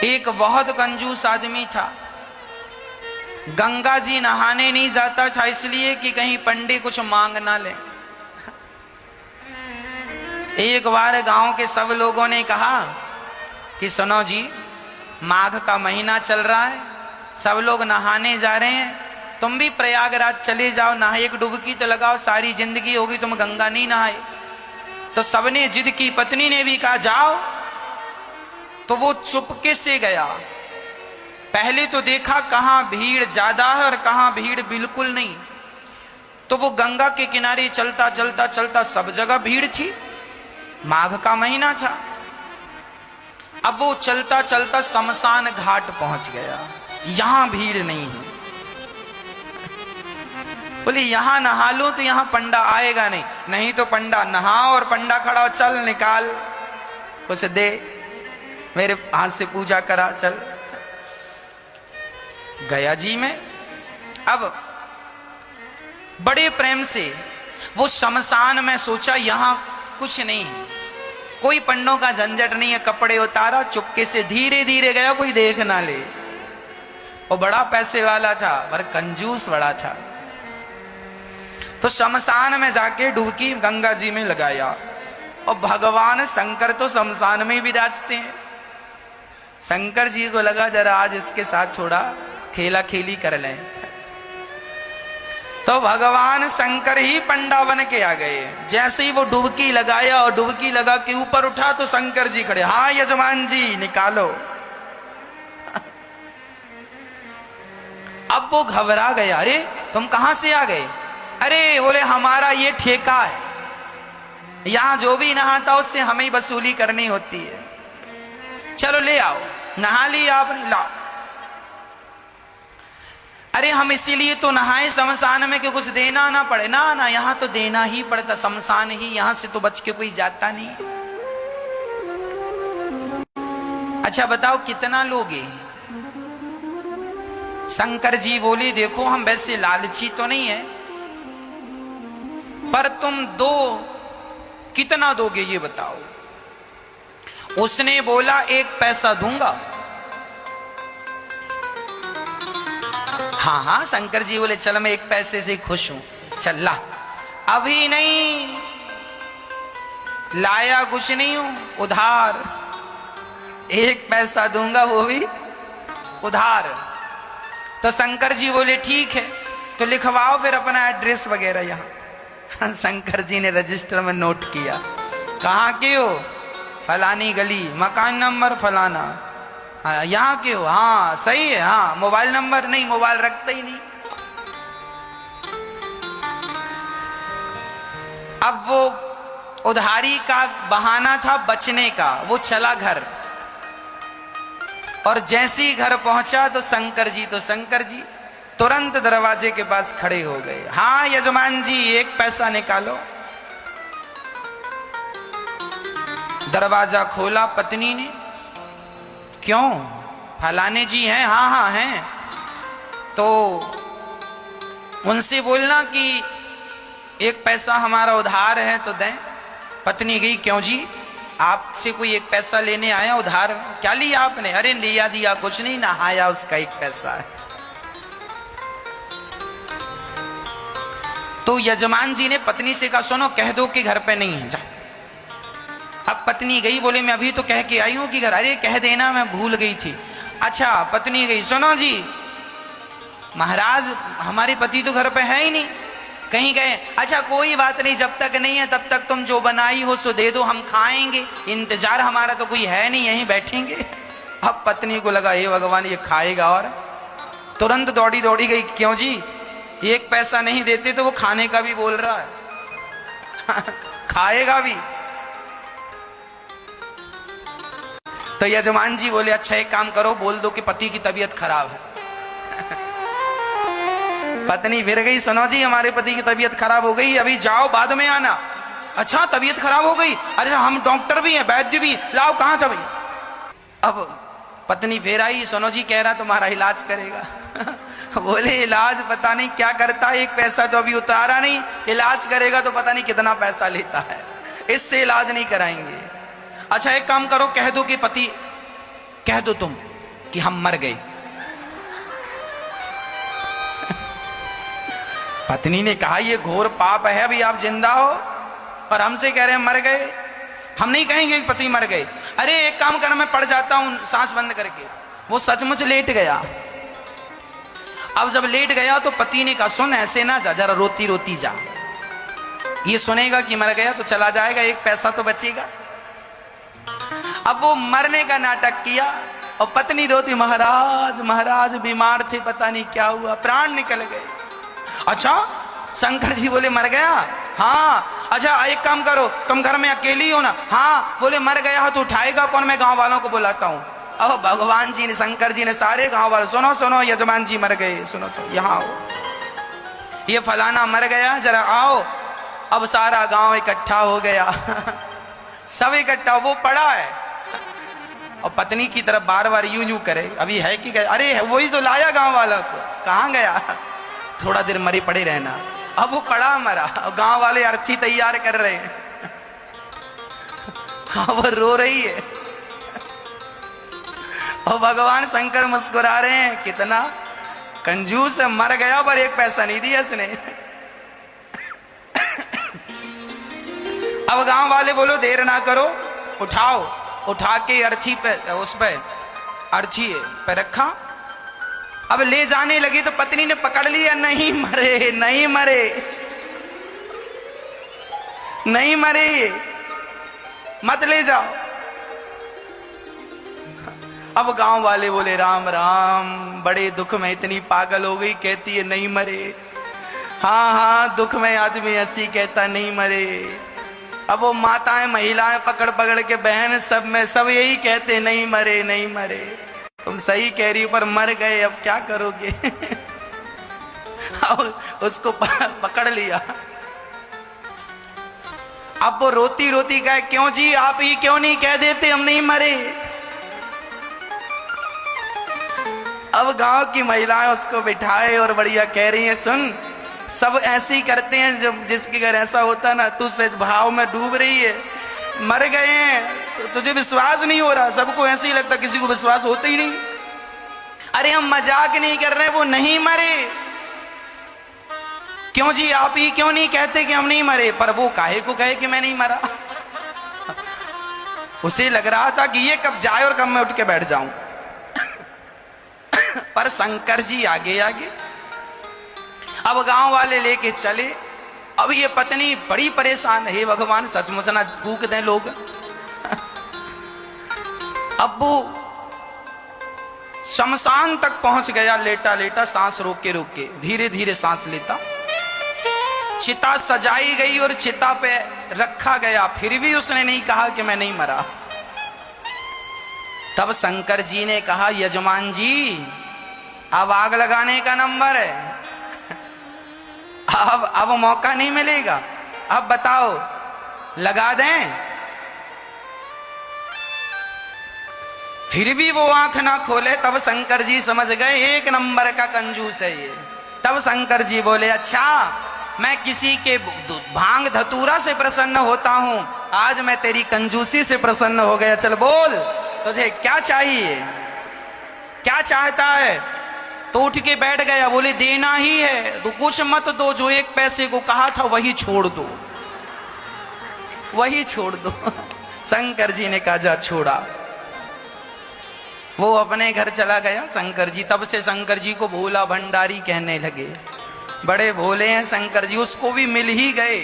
एक बहुत कंजूस आदमी था। गंगा जी नहाने नहीं जाता था इसलिए कि कहीं पंडित कुछ मांग ना ले। एक बार गांव के सब लोगों ने कहा कि सुनो जी, माघ का महीना चल रहा है, सब लोग नहाने जा रहे हैं, तुम भी प्रयागराज चले जाओ, नहा एक डुबकी तो लगाओ, सारी जिंदगी होगी तुम गंगा नहीं नहाए। तो सबने जिद की, पत्नी ने भी कहा जाओ। तो वो चुपके से गया। पहले तो देखा कहां भीड़ ज्यादा है और कहां भीड़ बिल्कुल नहीं। तो वो गंगा के किनारे चलता चलता चलता सब जगह भीड़ थी, माघ का महीना था। अब वो चलता चलता शमशान घाट पहुंच गया, यहां भीड़ नहीं है। बोले यहां नहा लो तो यहां पंडा आएगा नहीं, नहीं तो पंडा नहा और पंडा खड़ा, चल निकाल कुछ दे, मेरे हाथ से पूजा करा, चल। गया जी में। अब बड़े प्रेम से वो शमशान में सोचा यहां कुछ नहीं है, कोई पंडों का झंझट नहीं है, कपड़े उतारा, चुपके से धीरे धीरे गया, कोई देख ना ले। वो बड़ा पैसे वाला था पर कंजूस बड़ा था। तो शमशान में जाके डुबकी गंगा जी में लगाया और भगवान शंकर तो शमशान में ही विराजते हैं। शंकर जी को लगा जरा आज इसके साथ थोड़ा खेला खेली कर लें। तो भगवान शंकर ही पंडा बन के आ गए। जैसे ही वो डुबकी लगाया और डुबकी लगा के ऊपर उठा तो शंकर जी खड़े, हाँ यजमान जी निकालो। अब वो घबरा गया, अरे तुम कहां से आ गए? अरे बोले हमारा ये ठेका है, यहां जो भी नहाता उससे हमें ही वसूली करनी होती है, चलो ले आओ। नहा लिया आपने, लाओ। अरे हम इसीलिए तो नहाए शमशान में कि कुछ देना ना पड़े। ना ना, यहां तो देना ही पड़ता, शमशान ही, यहां से तो बच के कोई जाता नहीं। अच्छा बताओ कितना लोगे? शंकर जी बोले देखो हम वैसे लालची तो नहीं है, पर तुम दो, कितना दोगे ये बताओ? उसने बोला 1 पैसा दूंगा। हाँ हाँ, शंकर जी बोले चल मैं 1 पैसे से खुश हूं, चल ला। अभी नहीं लाया, कुछ नहीं हूं, उधार 1 पैसा दूंगा, वो भी उधार। तो शंकर जी बोले ठीक है, तो लिखवाओ फिर अपना एड्रेस वगैरह यहाँ। शंकर जी ने रजिस्टर में नोट किया, कहाँ के हो? फलानी गली, मकान नंबर फलाना। हाँ यहाँ के हो? हाँ सही है। हाँ मोबाइल नंबर? नहीं, मोबाइल रखते ही नहीं। अब वो उधारी का बहाना था बचने का, वो चला घर। और जैसे ही घर पहुंचा तो शंकर जी तुरंत दरवाजे के पास खड़े हो गए। हाँ यजमान जी 1 पैसा निकालो। दरवाजा खोला पत्नी ने, क्यों? फलाने जी हैं? हाँ हाँ हैं। तो उनसे बोलना कि 1 पैसा हमारा उधार है तो दें। पत्नी गई, क्यों जी आपसे कोई 1 पैसा लेने आया उधार? क्या लिया आपने? अरे लिया दिया कुछ नहीं, नहाया उसका 1 पैसा है। तो यजमान जी ने पत्नी से कहा सुनो कह दो कि घर पे नहीं है, जा। अब पत्नी गई, बोले मैं अभी तो कह के आई हूं कि घर। अरे कह देना मैं भूल गई थी। अच्छा पत्नी गई, सुनो जी महाराज हमारे पति तो घर पे है ही नहीं, कहीं गए। अच्छा कोई बात नहीं, जब तक नहीं है तब तक तुम जो बनाई हो सो दे दो, हम खाएंगे, इंतजार हमारा तो कोई है नहीं, यहीं बैठेंगे। अब पत्नी को लगा हे भगवान ये खाएगा, और तुरंत दौड़ी दौड़ी गई, क्यों जी 1 पैसा नहीं देते तो वो खाने का भी बोल रहा है खाएगा भी। तो यजमान जी बोले अच्छा एक काम करो, बोल दो कि पति की तबीयत खराब है। पत्नी फिर गई, सुनो जी हमारे पति की तबीयत खराब हो गई, अभी जाओ बाद में आना। अच्छा तबीयत खराब हो गई? अरे हम डॉक्टर भी हैं, वैद्य भी, लाओ कहां था भाई? अब पत्नी फिर आई, सुनो जी कह रहा तुम्हारा इलाज करेगा बोले इलाज पता नहीं क्या करता है, 1 पैसा तो अभी उतारा नहीं, इलाज करेगा तो पता नहीं कितना पैसा लेता है, इससे इलाज नहीं कराएंगे। अच्छा एक काम करो, कह दो कि पति, कह दो तुम कि हम मर गए। पत्नी ने कहा ये घोर पाप है, अभी आप जिंदा हो और हमसे कह रहे हैं मर गए। हम नहीं कहेंगे कि पति मर गए। अरे एक काम कर, मैं पड़ जाता हूं सांस बंद करके। वो सचमुच लेट गया। अब जब लेट गया तो पति ने कहा सुन ऐसे ना जा, जरा रोती रोती जा। ये सुनेगा कि मर गया तो चला जाएगा, एक पैसा तो बचेगा। अब वो मरने का नाटक किया और पत्नी रोती, महाराज महाराज बीमार थे, पता नहीं क्या हुआ, प्राण निकल गए। अच्छा, शंकर जी बोले मर गया? हाँ। अच्छा एक काम करो, तुम घर में अकेली हो ना? हाँ। बोले मर गया तो उठाएगा कौन? मैं गांव वालों को बुलाता हूं। अब भगवान जी ने, शंकर जी ने सारे गांव वाले, सुनो सुनो यजमान जी मर गए, सुनो सुनो यहाँ आओ, ये फलाना मर गया, जरा आओ। अब सारा गांव इकट्ठा हो गया। सब इकट्ठा, वो पड़ा है और पत्नी की तरफ बार बार यूं यूं करे, अभी है कि गया? अरे वही तो लाया गांव वालों को। कहाँ गया? थोड़ा देर मरे पड़े रहना। अब वो पड़ा मरा और गांव वाले अर्थी तैयार कर रहे हैं। हाँ वो रो रही है और भगवान शंकर मुस्कुरा रहे हैं, कितना कंजूस है, मर गया पर एक पैसा नहीं दिया इसने। अब गांव वाले बोलो देर ना करो, उठाओ। उठा के अर्थी पे, उस पे अर्थी पे रखा। अब ले जाने लगी तो पत्नी ने पकड़ लिया, नहीं मरे नहीं मरे नहीं मरे, मत ले जाओ। अब गांव वाले बोले राम राम, बड़े दुख में इतनी पागल हो गई, कहती है नहीं मरे। हाँ हाँ, दुख में आदमी ऐसी कहता नहीं मरे। अब वो माताएं महिलाएं पकड़ पकड़ के, बहन सब में सब यही कहते नहीं मरे नहीं मरे। तुम सही कह रही हो पर मर गए, अब क्या करोगे? अब उसको पकड़ लिया। अब वो रोती रोती कहे क्यों जी, आप ही क्यों नहीं कह देते हम नहीं मरे? अब गांव की महिलाएं उसको बिठाए और बढ़िया कह रही हैं सुन, सब ऐसे ही करते हैं, जब जिसके घर ऐसा होता ना, तू सच भाव में डूब रही है, मर गए हैं तो तुझे विश्वास नहीं हो रहा, सबको ऐसे ही लगता, किसी को विश्वास होता ही नहीं। अरे हम मजाक नहीं कर रहे, वो नहीं मरे। क्यों जी, आप ही क्यों नहीं कहते कि हम नहीं मरे? पर वो काहे को कहे कि मैं नहीं मरा? उसे लग रहा था कि ये कब जाए और कब मैं उठ के बैठ जाऊं। पर शंकर जी आगे आगे। अब गांव वाले लेके चले। अब ये पत्नी बड़ी परेशान है, भगवान सचमुच ना फूक दें लोग। अब वो शमशान तक पहुंच गया, लेटा लेटा सांस रोक के धीरे धीरे सांस लेता। चिता सजाई गई और चिता पे रखा गया, फिर भी उसने नहीं कहा कि मैं नहीं मरा। तब शंकर जी ने कहा यजमान जी अब आग लगाने का नंबर है, अब मौका नहीं मिलेगा, अब बताओ लगा दें? फिर भी वो आंख ना खोले। तब शंकर जी समझ गए एक नंबर का कंजूस है ये। तब शंकर जी बोले अच्छा, मैं किसी के भांग धतूरा से प्रसन्न होता हूं, आज मैं तेरी कंजूसी से प्रसन्न हो गया। चल बोल तुझे क्या चाहिए, क्या चाहता है? तो उठ के बैठ गया। बोले देना ही है तो कुछ मत दो, जो एक पैसे को कहा था वही छोड़ दो, वही छोड़ दो। शंकर जी ने कहा जा छोड़ा। वो अपने घर चला गया शंकर जी। तब से शंकर जी को भोला भंडारी कहने लगे, बड़े भोले हैं शंकर जी। उसको भी मिल ही गए